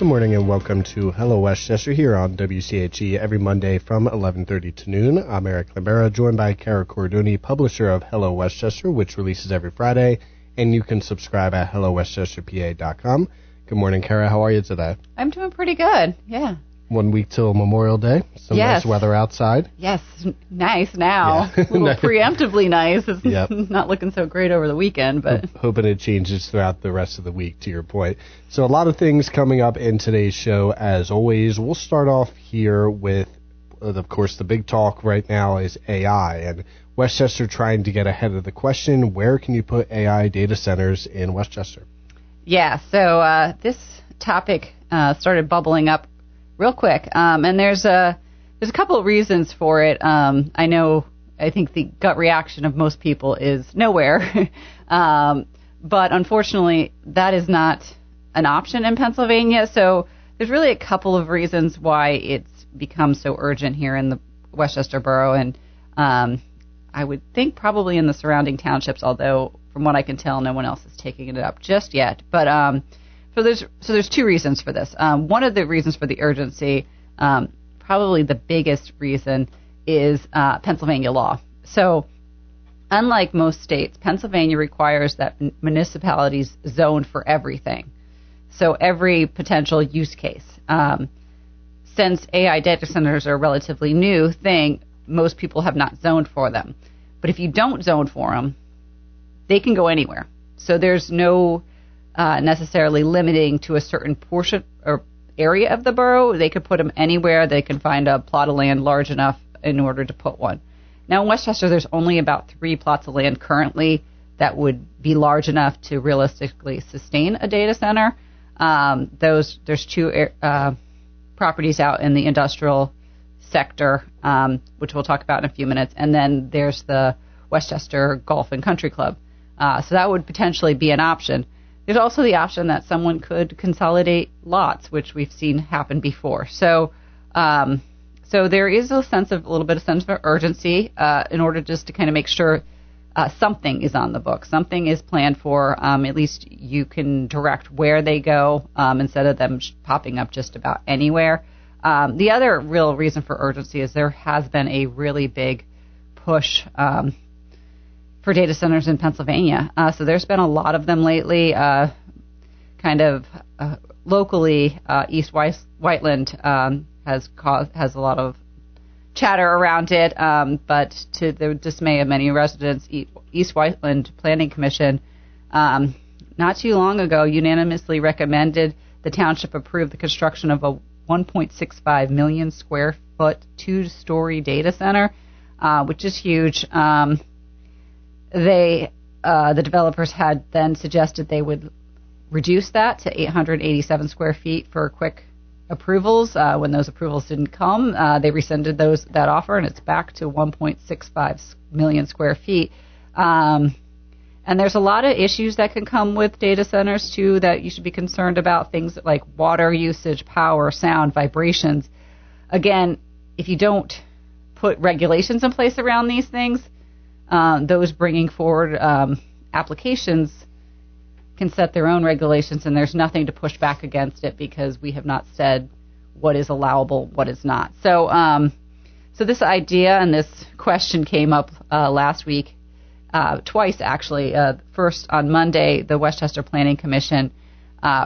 Good morning and welcome to Hello Westchester here on WCHE every Monday from 11:30 to noon. I'm Eric Libera, joined by Kara Cordoni, publisher of Hello Westchester, which releases every Friday, and you can subscribe at hellowestchesterpa.com. Good morning, Kara. How are you today? I'm doing pretty good, yeah. 1 week till Memorial Day. Some nice weather outside. Yes, nice now. Yeah. A little preemptively nice. It's not looking so great over the weekend, but hoping it changes throughout the rest of the week, to your point. So a lot of things coming up in today's show, as always. We'll start off here with, of course, the big talk right now is AI, and Westchester trying to get ahead of the question, where can you put AI data centers in Westchester? Yeah, so this topic started bubbling up real quick, and there's a couple of reasons for it. I think the gut reaction of most people is nowhere, but unfortunately that is not an option in Pennsylvania. So there's really a couple of reasons why it's become so urgent here in the Westchester borough, and I would think probably in the surrounding townships, although from what I can tell, no one else is taking it up just yet. But So there's two reasons for this. One of the reasons for the urgency, probably the biggest reason, is Pennsylvania law. So unlike most states, Pennsylvania requires that municipalities zone for everything. So every potential use case. Since AI data centers are a relatively new thing, most people have not zoned for them. But if you don't zone for them, they can go anywhere. So there's no necessarily limiting to a certain portion or area of the borough. They could put them anywhere. They can find a plot of land large enough in order to put one. Now in Westchester, there's only about 3 plots of land currently that would be large enough to realistically sustain a data center. There's 2 properties out in the industrial sector, which we'll talk about in a few minutes, and then there's the Westchester Golf and Country Club. So that would potentially be an option. There's also the option that someone could consolidate lots, which we've seen happen before. So there is a little bit of sense of urgency in order just to kind of make sure something is on the book, something is planned for. At least you can direct where they go instead of them popping up just about anywhere. The other real reason for urgency is there has been a really big push for data centers in Pennsylvania. So there's been a lot of them lately, locally. East Whiteland has a lot of chatter around it, but to the dismay of many residents, East Whiteland Planning Commission not too long ago unanimously recommended the township approve the construction of a 1.65 million square foot 2-story data center, which is huge. The developers had then suggested they would reduce that to 887 square feet for quick approvals. When those approvals didn't come, they rescinded that offer, and it's back to 1.65 million square feet. And there's a lot of issues that can come with data centers, too, that you should be concerned about, things like water usage, power, sound, vibrations. Again, if you don't put regulations in place around these things, those bringing forward applications can set their own regulations, and there's nothing to push back against it because we have not said what is allowable, what is not. So this idea and this question came up last week, twice actually. First on Monday, the Westchester Planning Commission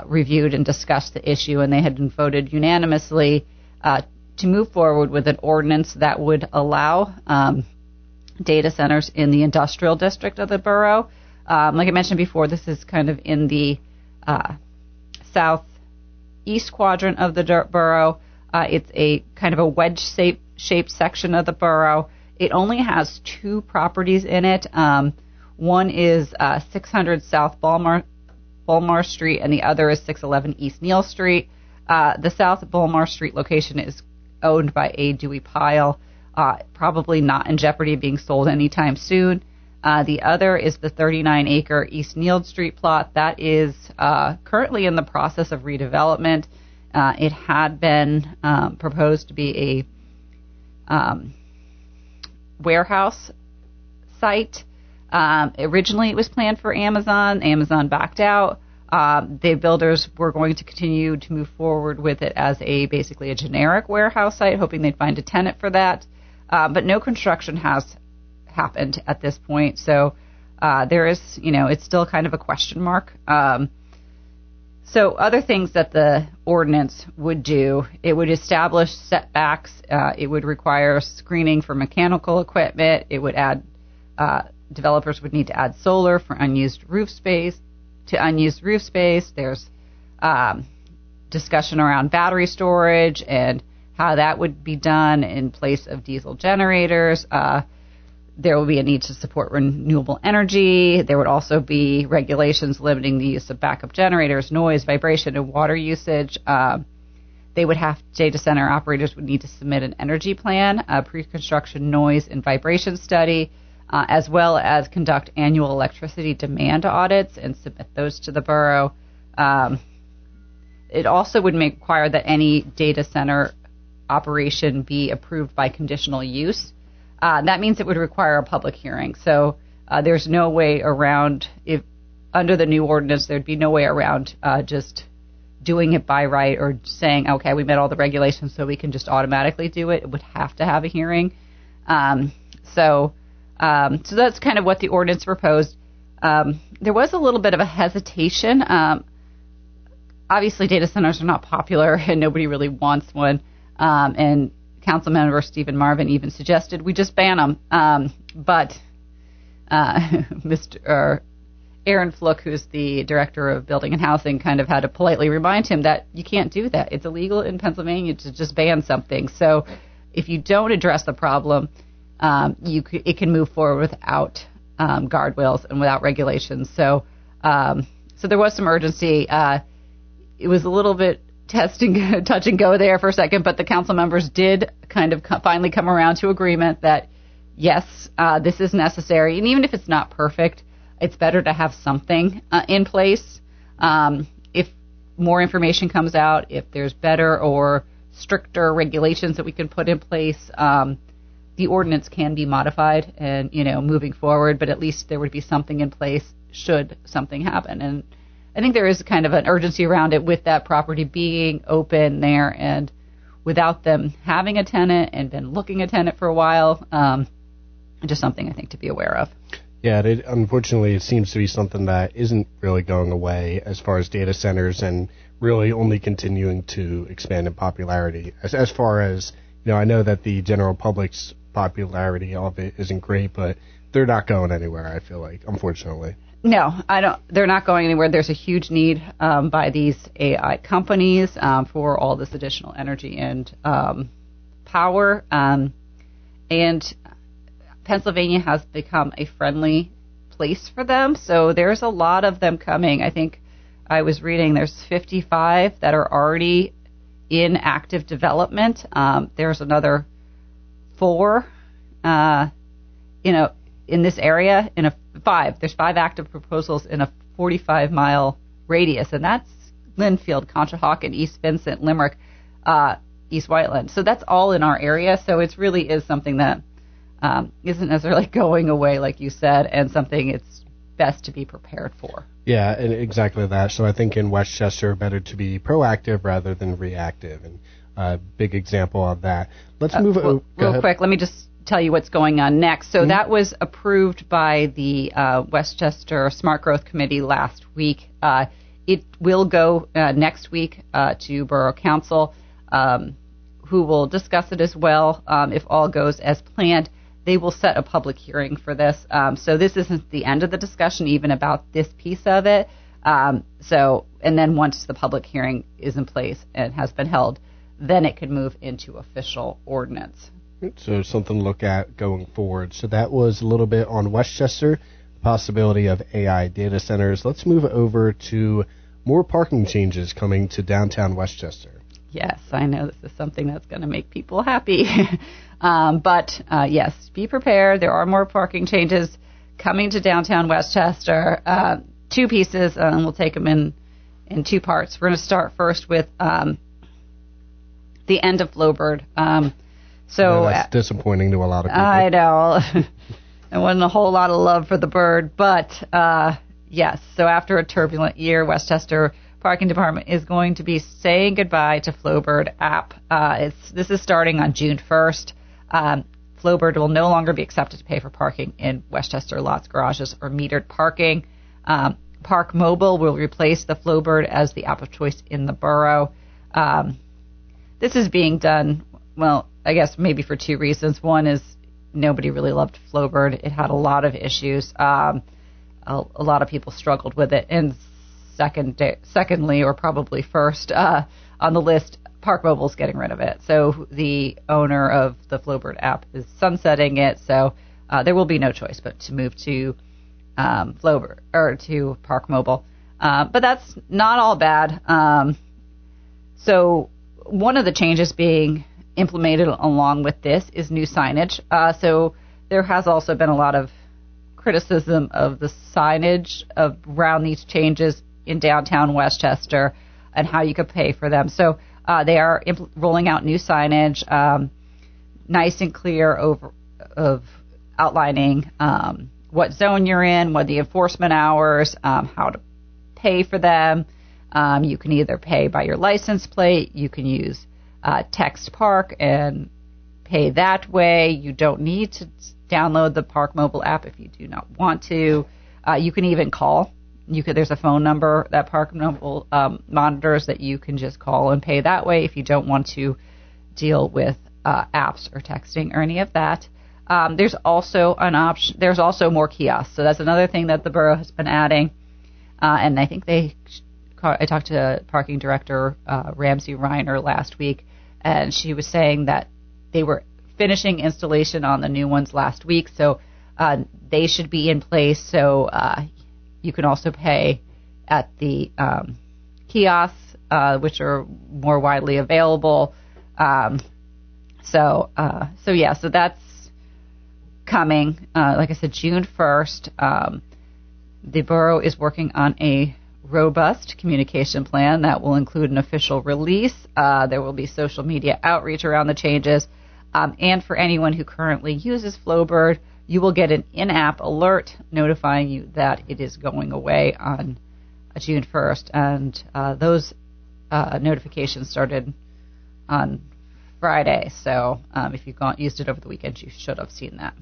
reviewed and discussed the issue, and they had voted unanimously to move forward with an ordinance that would allow data centers in the industrial district of the borough. Like I mentioned before, this is kind of in the southeast quadrant of the borough. It's a kind of a wedge-shaped section of the borough. It only has 2 properties in it. One is 600 South Bulmar Street, and the other is 611 East Neal Street. The South Bulmar Street location is owned by A. Dewey Pyle. Probably not in jeopardy of being sold anytime soon. The other is the 39-acre East Neal Street plot. That is currently in the process of redevelopment. It had been proposed to be a warehouse site. Originally, it was planned for Amazon. Amazon backed out. The builders were going to continue to move forward with it as basically a generic warehouse site, hoping they'd find a tenant for that. But no construction has happened at this point. So there is, it's still kind of a question mark. So other things that the ordinance would do, it would establish setbacks. It would require screening for mechanical equipment. It would add, developers would need to add solar for unused roof space. There's discussion around battery storage and how that would be done in place of diesel generators. There will be a need to support renewable energy. There would also be regulations limiting the use of backup generators, noise, vibration, and water usage. Data center operators would need to submit an energy plan, a pre-construction noise and vibration study, as well as conduct annual electricity demand audits and submit those to the borough. It also would require that any data center operation be approved by conditional use. That means it would require a public hearing. So there's no way around, if under the new ordinance, there'd be no way around just doing it by right or saying, okay, we met all the regulations so we can just automatically do it. It would have to have a hearing. So that's kind of what the ordinance proposed. There was a little bit of a hesitation. Obviously, data centers are not popular and nobody really wants one. And Councilmember Stephen Marvin even suggested we just ban them. But Mr. Aaron Fluke, who's the director of building and housing, kind of had to politely remind him that you can't do that. It's illegal in Pennsylvania to just ban something. So if you don't address the problem, it can move forward without guardrails and without regulations. So there was some urgency. It was a little bit touch and go there for a second, but the council members did kind of finally come around to agreement that yes, this is necessary, and even if it's not perfect, it's better to have something in place. If more information comes out, if there's better or stricter regulations that we can put in place, the ordinance can be modified and, moving forward, but at least there would be something in place should something happen. And I think there is kind of an urgency around it with that property being open there and without them having a tenant and been looking a tenant for a while, just something I think to be aware of. Yeah, unfortunately, it seems to be something that isn't really going away as far as data centers and really only continuing to expand in popularity. As far as, I know that the general public's popularity of it isn't great, but they're not going anywhere, I feel like, unfortunately. No, I don't. They're not going anywhere. There's a huge need by these AI companies for all this additional energy and power. And Pennsylvania has become a friendly place for them. So there's a lot of them coming. I think I was reading there's 55 that are already in active development. There's another 4, in this area. There's 5 active proposals in a 45-mile radius, and that's Linfield, Conshohocken, East Vincent, Limerick, East Whiteland. So that's all in our area. So it really is something that isn't necessarily going away, like you said, and something it's best to be prepared for. Yeah, and exactly that. So I think in Westchester, better to be proactive rather than reactive, and a big example of that. Let's move real quick. Let me just tell you what's going on next. So that was approved by the Westchester Smart Growth Committee last week. It will go next week to Borough Council, who will discuss it as well. If all goes as planned, they will set a public hearing for this. So this isn't the end of the discussion even about this piece of it. And then once the public hearing is in place and has been held, then it can move into official ordinance. So something to look at going forward. So that was a little bit on Westchester, the possibility of AI data centers. Let's move over to more parking changes coming to downtown Westchester. Yes, I know this is something that's going to make people happy. But yes, be prepared. There are more parking changes coming to downtown Westchester. 2 pieces, and we'll take them in 2 parts. We're going to start first with the end of Flowbird. That's disappointing to a lot of people. I know. There wasn't a whole lot of love for the bird, but Yes. So after a turbulent year, Westchester Parking Department is going to be saying goodbye to Flowbird app. This is starting on June 1st. Flowbird will no longer be accepted to pay for parking in Westchester lots, garages, or metered parking. Park Mobile will replace the Flowbird as the app of choice in the borough. This is being done, well, I guess maybe for two reasons. One is nobody really loved Flowbird. It had a lot of issues. A lot of people struggled with it. And secondly, or probably first on the list, Park Mobile's getting rid of it. So the owner of the Flowbird app is sunsetting it. So there will be no choice but to move to Flowbird or to Park Mobile. But that's not all bad. So one of the changes being implemented along with this is new signage. So there has also been a lot of criticism of the signage around these changes in downtown Westchester and how you could pay for them. So they are rolling out new signage, nice and clear of outlining what zone you're in, what the enforcement hours, how to pay for them. You can either pay by your license plate, you can use Text Park and pay that way. You don't need to download the Park Mobile app if you do not want to. You can even call. There's a phone number that Park Mobile monitors that you can just call and pay that way if you don't want to deal with apps or texting or any of that. There's also an option. There's also more kiosks. So that's another thing that the borough has been adding. And I think I talked to parking director Ramsey Reiner last week, and she was saying that they were finishing installation on the new ones last week, so they should be in place. So you can also pay at the kiosks, which are more widely available. So that's coming. Like I said, June 1st. The borough is working on a robust communication plan that will include an official release. There will be social media outreach around the changes. And for anyone who currently uses Flowbird, you will get an in-app alert notifying you that it is going away on June 1st. And those notifications started on Friday. So if you've used it over the weekend, you should have seen that.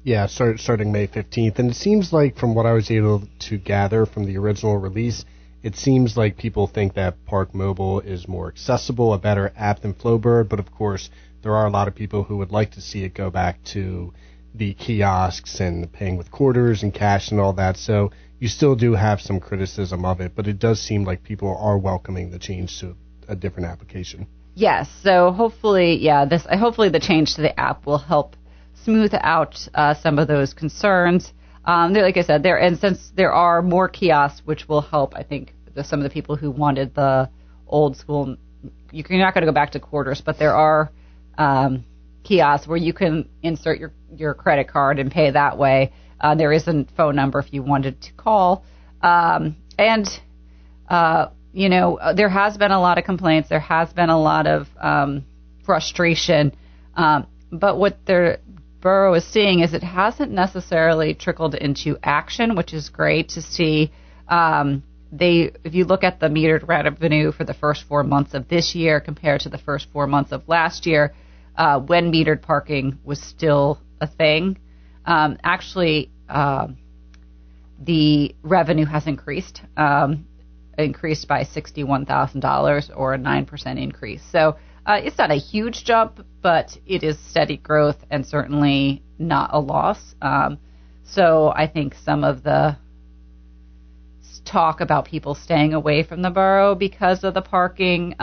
Yeah, starting May 15th. And it seems like, from what I was able to gather from the original release, it seems like people think that Park Mobile is more accessible, a better app than Flowbird. But, of course, there are a lot of people who would like to see it go back to the kiosks and paying with quarters and cash and all that. So you still do have some criticism of it. But it does seem like people are welcoming the change to a different application. Yes. So hopefully the change to the app will help smooth out some of those concerns. Like I said, since there are more kiosks, which will help, I think, some of the people who wanted the old school. You're not going to go back to quarters, but there are kiosks where you can insert your credit card and pay that way. There is a phone number if you wanted to call. There has been a lot of complaints. There has been a lot of frustration. But what the borough is seeing is it hasn't necessarily trickled into action, which is great to see. If you look at the metered revenue for the first 4 months of this year compared to the first 4 months of last year, when metered parking was still a thing, the revenue has increased by $61,000 or a 9% increase. So it's not a huge jump, but it is steady growth and certainly not a loss. So I think some of the talk about people staying away from the borough because of the parking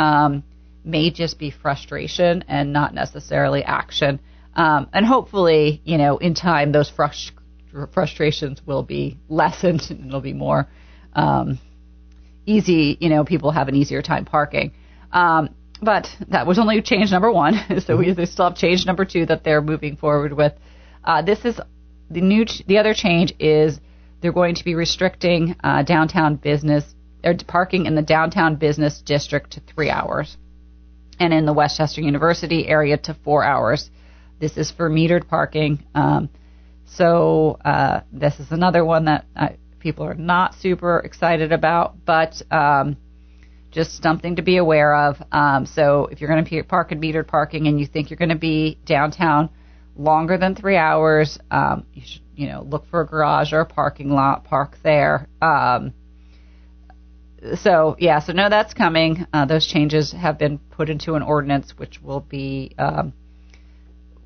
may just be frustration and not necessarily action. And hopefully, in time, those frustrations will be lessened and it'll be more easy. People have an easier time parking. But that was only change number one. So they still have change number two that they're moving forward with. This is the other change is they're going to be restricting downtown business or parking in the downtown business district to 3 hours, and in the Westchester University area to 4 hours. This is for metered parking. So this is another one that people are not super excited about, but just something to be aware of. So if you're going to park in metered parking and you think you're going to be downtown longer than 3 hours, you should, look for a garage or a parking lot, park there. So no, that's coming. Those changes have been put into an ordinance, which will be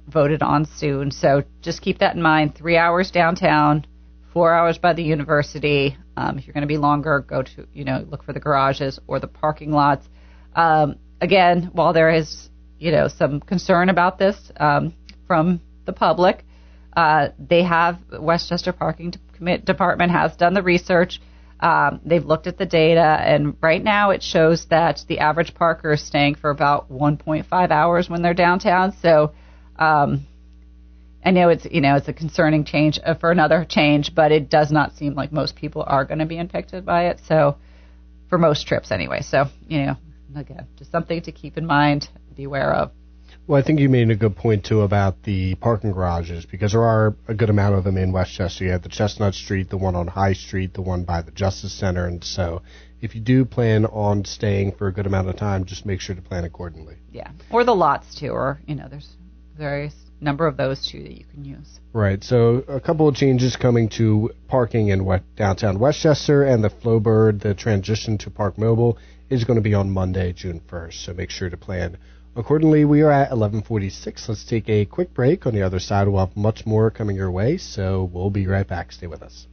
voted on soon. So just keep that in mind. 3 hours downtown, 4 hours by the university. If you're going to be longer, go to, look for the garages or the parking lots. Again, while there is, some concern about this from the public, Westchester Parking Department has done the research. They've looked at the data, and right now it shows that the average parker is staying for about 1.5 hours when they're downtown. So I know it's a concerning change for another change, but it does not seem like most people are going to be impacted by it. So for most trips anyway. So again, just something to keep in mind, be aware of. Well, I think you made a good point, too, about the parking garages, because there are a good amount of them in Westchester. You have the Chestnut Street, the one on High Street, the one by the Justice Center. And so if you do plan on staying for a good amount of time, just make sure to plan accordingly. Yeah, or the lots, too, or, there's various number of those, too, that you can use. Right, so a couple of changes coming to parking in downtown Westchester, and the Flowbird, the transition to Park Mobile, is going to be on Monday, June 1st, so make sure to plan accordingly. We are at 11:46. Let's take a quick break. On the other side, we'll have much more coming your way, so we'll be right back. Stay with us.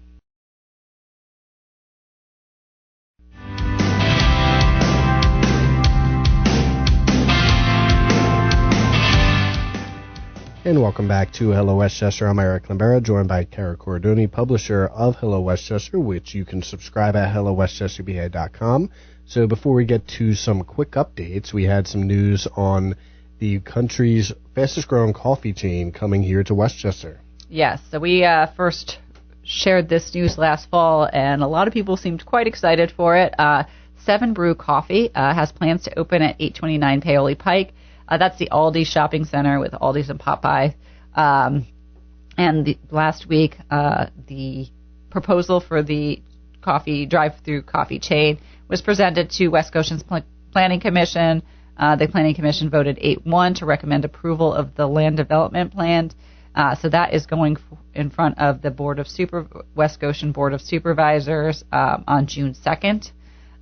And welcome back to Hello Westchester. I'm Eric Lambera, joined by Kara Cordoni, publisher of Hello Westchester, which you can subscribe at hellowestchesterba.com. So before we get to some quick updates, we had some news on the country's fastest growing coffee chain coming here to Westchester. Yes, so we first shared this news last fall, and a lot of people seemed quite excited for it. 7 Brew Coffee has plans to open at 829 Paoli Pike. That's the Aldi shopping center with Aldi's and Popeye. And last week, the proposal for the drive-through coffee chain was presented to West Goshen's Planning Commission. The Planning Commission voted 8-1 to recommend approval of the land development plan. So that is going in front of the West Goshen Board of Supervisors on June 2nd.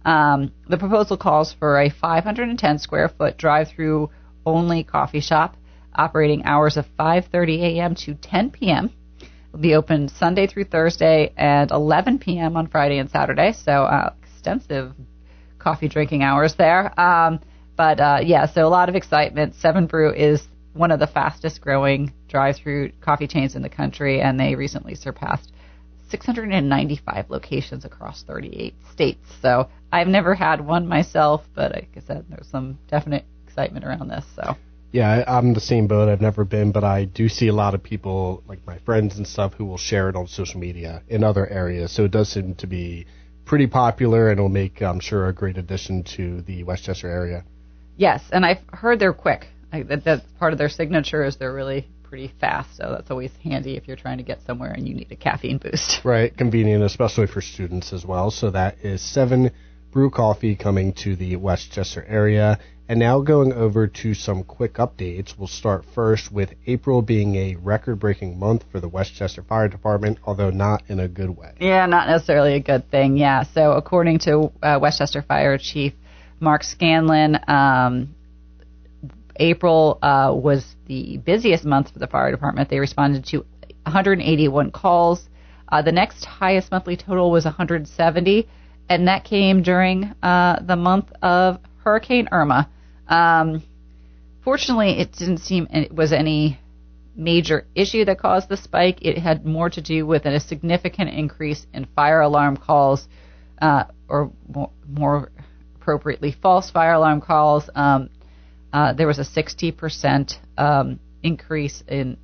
The proposal calls for a 510 square foot drive-through only coffee shop operating hours of 5:30 a.m. to 10 p.m. It'll be open Sunday through Thursday and 11 p.m. on Friday and Saturday. So extensive coffee drinking hours there. So a lot of excitement. 7 Brew is one of the fastest growing drive-through coffee chains in the country, and they recently surpassed 695 locations across 38 states. So I've never had one myself, but like I said, there's some definite excitement around this. So yeah, I'm the same boat. I've never been, but I do see a lot of people, like my friends and stuff, who will share it on social media in other areas. So it does seem to be pretty popular, and it'll make, I'm sure, a great addition to the Westchester area. Yes, and I've heard they're quick. That's part of their signature is they're really pretty fast, so that's always handy if you're trying to get somewhere and you need a caffeine boost. Right, convenient, especially for students as well. So that is 7 Brew Coffee coming to the Westchester area. And now going over to some quick updates. We'll start first with April being a record-breaking month for the Westchester Fire Department, although not in a good way. Yeah, not necessarily a good thing, yeah. So according to Westchester Fire Chief Mark Scanlon, April was the busiest month for the fire department. They responded to 181 calls. The next highest monthly total was 170, and that came during the month of Hurricane Irma. Fortunately, it didn't seem it was any major issue that caused the spike. It had more to do with a significant increase in fire alarm calls, or more appropriately, false fire alarm calls. There was a 60% increase in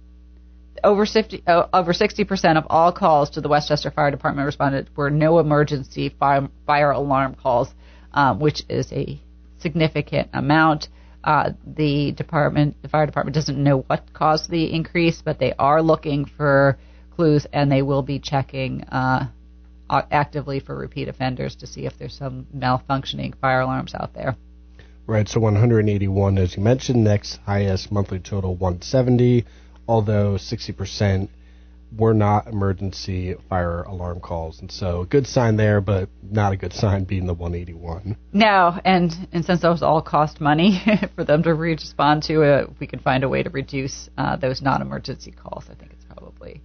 over 60% of all calls to the Westchester Fire Department responded were no emergency fire alarm calls, which is a significant amount. The fire department doesn't know what caused the increase, but they are looking for clues, and they will be checking actively for repeat offenders to see if there's some malfunctioning fire alarms out there. Right, so 181, as you mentioned. Next highest monthly total, 170, although 60% were not emergency fire alarm calls. And so a good sign there, but not a good sign being the 181. No, and since those all cost money for them to respond to, if we can find a way to reduce those non-emergency calls, I think it's probably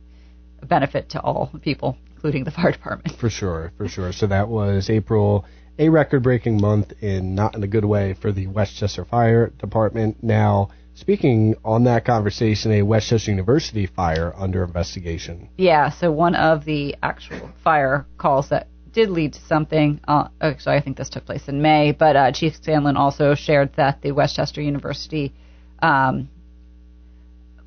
a benefit to all people, including the fire department. For sure. So that was April, a record-breaking month not in a good way for the Westchester Fire Department. Now, speaking on that conversation, a Westchester University fire under investigation. Yeah, so one of the actual fire calls that did lead to something, actually I think this took place in May, but Chief Scanlon also shared that the Westchester University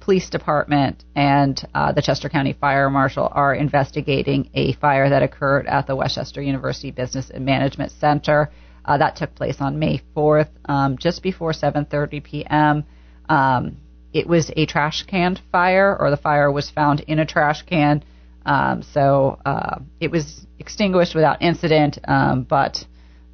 Police Department and the Chester County Fire Marshal are investigating a fire that occurred at the Westchester University Business and Management Center. That took place on May 4th, just before 7:30 p.m., it was a trash can fire, or the fire was found in a trash can. So it was extinguished without incident, but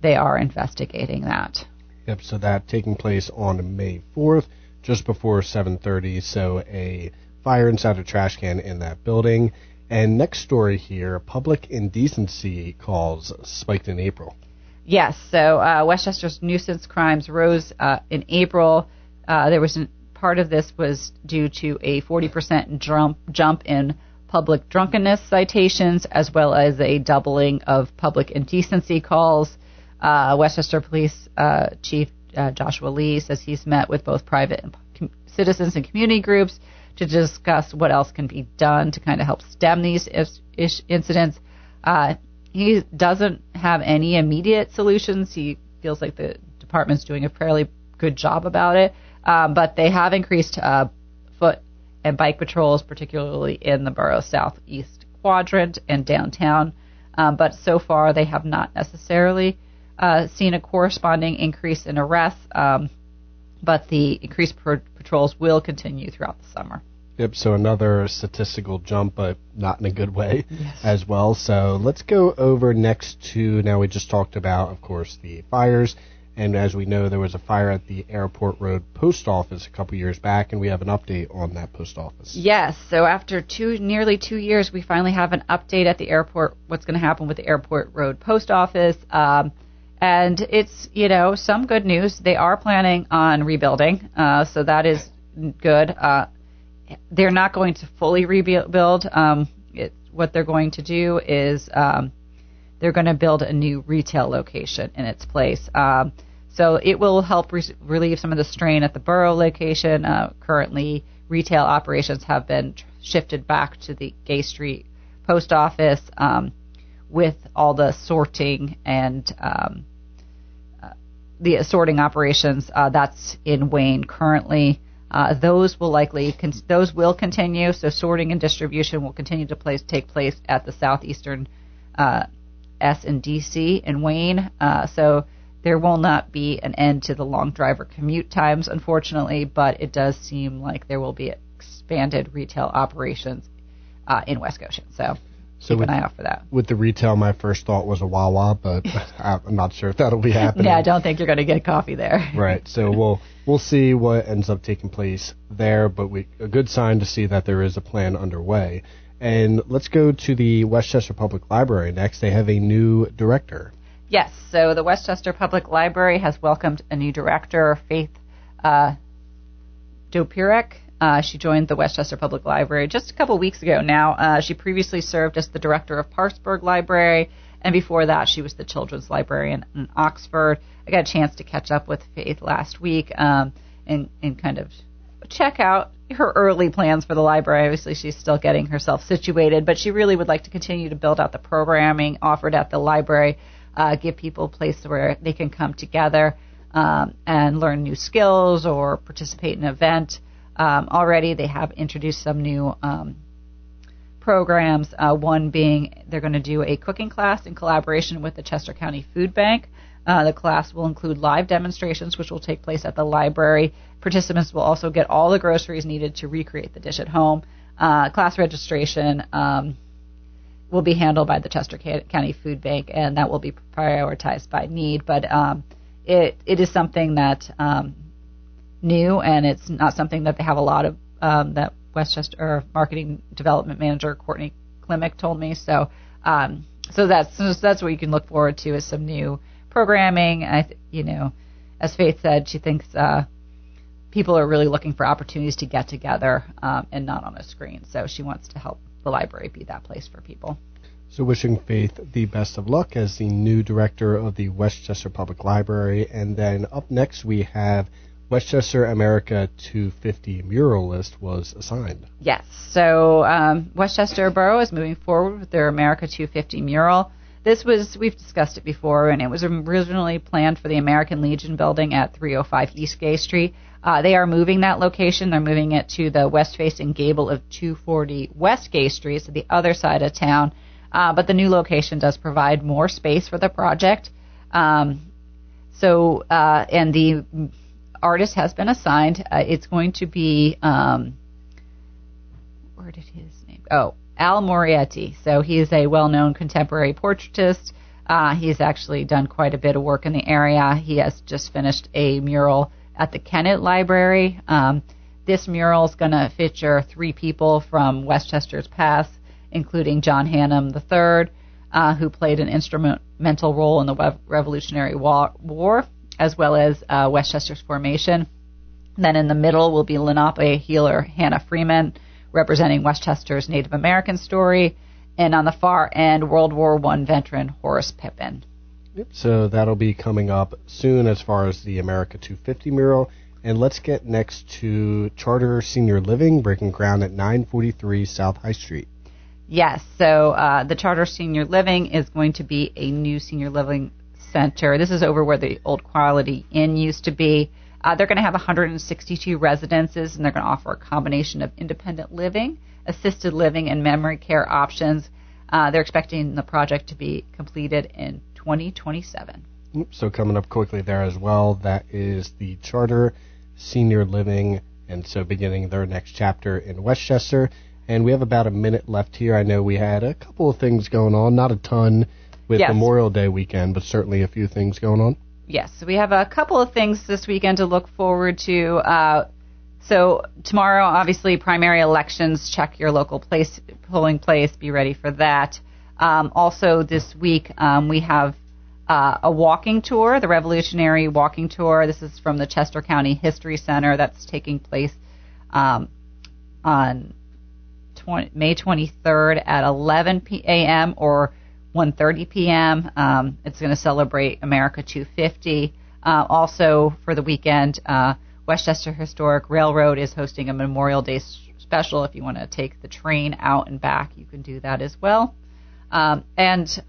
they are investigating that. Yep, so that taking place on May 4th, just before 7:30. So a fire inside a trash can in that building. And next story here, public indecency calls spiked in April. Yes, so Westchester's nuisance crimes rose in April. There was part of this was due to a 40% jump in public drunkenness citations, as well as a doubling of public indecency calls. Westchester Police Chief Joshua Lee says he's met with both private and citizens and community groups to discuss what else can be done to kind of help stem these incidents. He doesn't have any immediate solutions. He feels like the department's doing a fairly good job about it. But they have increased foot and bike patrols, particularly in the borough's southeast quadrant and downtown. But so far, they have not necessarily seen a corresponding increase in arrests. But the increased patrols will continue throughout the summer. Yep, so another statistical jump, but not in a good way as well. So let's go over next to, now we just talked about, of course, the fires. And as we know, there was a fire at the Airport Road Post Office a couple years back, and we have an update on that post office. Yes, so after nearly 2 years, we finally have an update at the airport, what's going to happen with the Airport Road Post Office. And it's, some good news. They are planning on rebuilding, so that is good. They're not going to fully rebuild. What they're going to do is they're going to build a new retail location in its place. So it will help relieve some of the strain at the borough location. Currently, retail operations have been shifted back to the Gay Street Post Office with all the sorting and the sorting operations. That's in Wayne currently. Those will continue. So sorting and distribution will continue to take place at the southeastern S&DC in Wayne. So there will not be an end to the long driver commute times, unfortunately, but it does seem like there will be expanded retail operations in West Goshen. So keep an eye out for that. With the retail, my first thought was a Wawa, but I'm not sure if that'll be happening. Yeah, I don't think you're going to get coffee there. Right. So we'll see what ends up taking place there, but a good sign to see that there is a plan underway. And let's go to the Westchester Public Library next. They have a new director. Yes, so the Westchester Public Library has welcomed a new director, Faith Dopirek. She joined the Westchester Public Library just a couple weeks ago now. She previously served as the director of Parksburg Library, and before that she was the children's librarian in Oxford. I got a chance to catch up with Faith last week and kind of check out her early plans for the library. Obviously, she's still getting herself situated, but she really would like to continue to build out the programming offered at the library, give people a place where they can come together and learn new skills or participate in an event. Already they have introduced some new programs, one being they're going to do a cooking class in collaboration with the Chester County Food Bank. The class will include live demonstrations, which will take place at the library. Participants will also get all the groceries needed to recreate the dish at home. Class registration will will be handled by the Chester County Food Bank, and that will be prioritized by need. But it is something that new, and it's not something that they have a lot of. That Westchester Marketing Development Manager Courtney Klimek told me. So that's what you can look forward to, is some new programming. As Faith said, she thinks people are really looking for opportunities to get together and not on a screen. So she wants to help the library be that place for people. So wishing Faith the best of luck as the new director of the Westchester Public Library. And then up next we have Westchester America 250 mural list was assigned. Yes. So Westchester Borough is moving forward with their America 250 mural. We've discussed it before, and it was originally planned for the American Legion building at 305 East Gay Street. They are moving that location. They're moving it to the west-facing gable of 240 West Gay Street, so the other side of town. But the new location does provide more space for the project. And the artist has been assigned. It's going to be, where did his name go? Al Morietti. So he's a well-known contemporary portraitist. He's actually done quite a bit of work in the area. He has just finished a mural at the Kennett Library. This mural is going to feature 3 people from Westchester's past, including John Hannum III, who played an instrumental role in the Revolutionary War, as well as Westchester's formation. Then in the middle will be Lenape healer Hannah Freeman, representing Westchester's Native American story. And on the far end, World War I veteran Horace Pippin. Yep. So that'll be coming up soon as far as the America 250 mural. And let's get next to Charter Senior Living, breaking ground at 943 South High Street. Yes. So the Charter Senior Living is going to be a new senior living center. This is over where the old Quality Inn used to be. They're going to have 162 residences, and they're going to offer a combination of independent living, assisted living, and memory care options. They're expecting the project to be completed in 2027. So coming up quickly there as well, that is the Charter Senior Living, and so beginning their next chapter in Westchester. And we have about a minute left here. I know we had a couple of things going on, not a ton with Memorial Day weekend, but certainly a few things going on. Yes, we have a couple of things this weekend to look forward to. So tomorrow, obviously, primary elections. Check your local polling place. Be ready for that. Also, this week we have a walking tour, the Revolutionary Walking Tour. This is from the Chester County History Center. That's taking place on May 23rd at 11 a.m. or 1:30 p.m. It's going to celebrate America 250. Also, for the weekend, Westchester Historic Railroad is hosting a Memorial Day special. If you want to take the train out and back, you can do that as well. And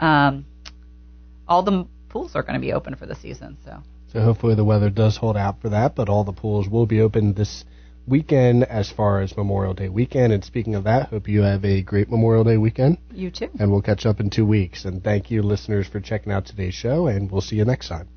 all the pools are going to be open for the season. So hopefully the weather does hold out for that, but all the pools will be open this weekend as far as Memorial Day weekend. And speaking of that, hope you have a great Memorial Day weekend. You too. And we'll catch up in 2 weeks. And thank you, listeners, for checking out today's show, and we'll see you next time.